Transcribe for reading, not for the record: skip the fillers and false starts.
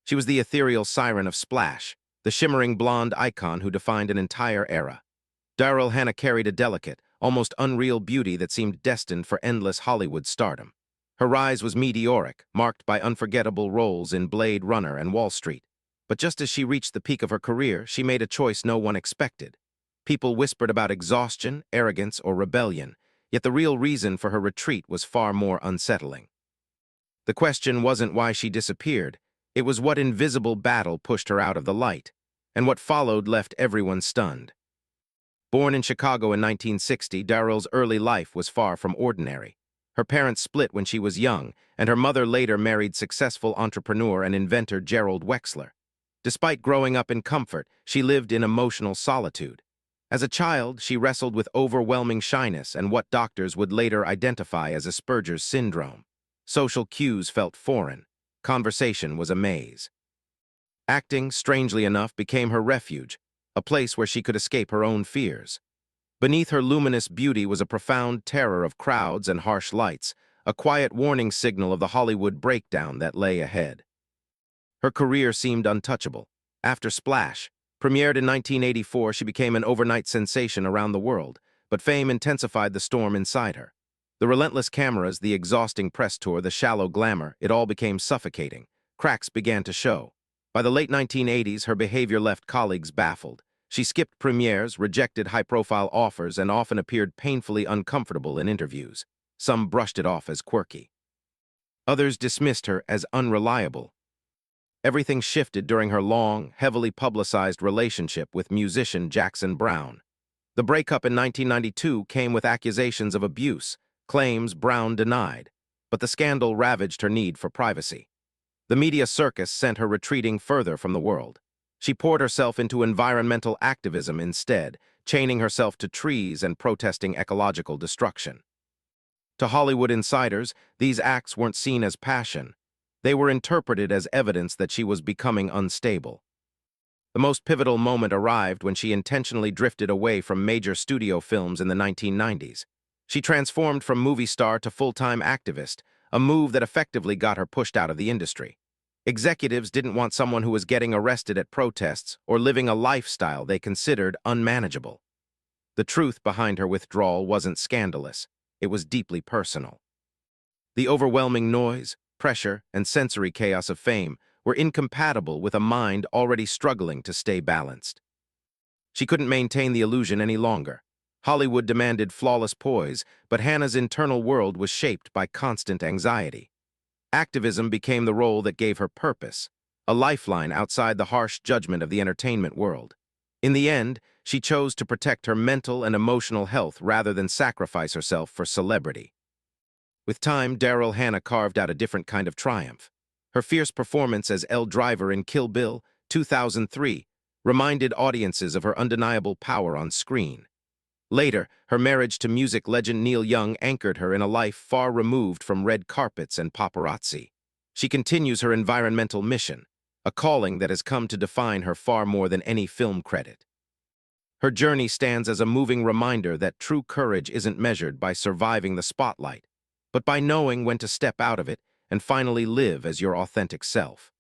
She was the ethereal siren of Splash, the shimmering blonde icon who defined an entire era. Daryl Hannah carried a delicate, almost unreal beauty that seemed destined for endless Hollywood stardom. Her rise was meteoric, marked by unforgettable roles in Blade Runner and Wall Street. But just as she reached the peak of her career, she made a choice no one expected. People whispered about exhaustion, arrogance, or rebellion, yet the real reason for her retreat was far more unsettling. The question wasn't why she disappeared, it was what invisible battle pushed her out of the light, and what followed left everyone stunned. Born in Chicago in 1960, Daryl's early life was far from ordinary. Her parents split when she was young, and her mother later married successful entrepreneur and inventor Gerald Wexler. Despite growing up in comfort, she lived in emotional solitude. As a child, she wrestled with overwhelming shyness and what doctors would later identify as Asperger's syndrome. Social cues felt foreign. Conversation was a maze. Acting, strangely enough, became her refuge, a place where she could escape her own fears. Beneath her luminous beauty was a profound terror of crowds and harsh lights, a quiet warning signal of the Hollywood breakdown that lay ahead. Her career seemed untouchable. After Splash, premiered in 1984, she became an overnight sensation around the world, but fame intensified the storm inside her. The relentless cameras, the exhausting press tour, the shallow glamour, it all became suffocating. Cracks began to show. By the late 1980s, her behavior left colleagues baffled. She skipped premieres, rejected high-profile offers, and often appeared painfully uncomfortable in interviews. Some brushed it off as quirky. Others dismissed her as unreliable. Everything shifted during her long, heavily publicized relationship with musician Jackson Browne. The breakup in 1992 came with accusations of abuse, claims Browne denied, but the scandal ravaged her need for privacy. The media circus sent her retreating further from the world. She poured herself into environmental activism instead, chaining herself to trees and protesting ecological destruction. To Hollywood insiders, these acts weren't seen as passion. They were interpreted as evidence that she was becoming unstable. The most pivotal moment arrived when she intentionally drifted away from major studio films in the 1990s. She transformed from movie star to full-time activist, a move that effectively got her pushed out of the industry. Executives didn't want someone who was getting arrested at protests or living a lifestyle they considered unmanageable. The truth behind her withdrawal wasn't scandalous. It was deeply personal. The overwhelming noise, pressure, and sensory chaos of fame were incompatible with a mind already struggling to stay balanced. She couldn't maintain the illusion any longer. Hollywood demanded flawless poise, but Hannah's internal world was shaped by constant anxiety. Activism became the role that gave her purpose, a lifeline outside the harsh judgment of the entertainment world. In the end, she chose to protect her mental and emotional health rather than sacrifice herself for celebrity. With time, Daryl Hannah carved out a different kind of triumph. Her fierce performance as Elle Driver in Kill Bill 2003 reminded audiences of her undeniable power on screen. Later, her marriage to music legend Neil Young anchored her in a life far removed from red carpets and paparazzi. She continues her environmental mission, a calling that has come to define her far more than any film credit. Her journey stands as a moving reminder that true courage isn't measured by surviving the spotlight, but by knowing when to step out of it and finally live as your authentic self.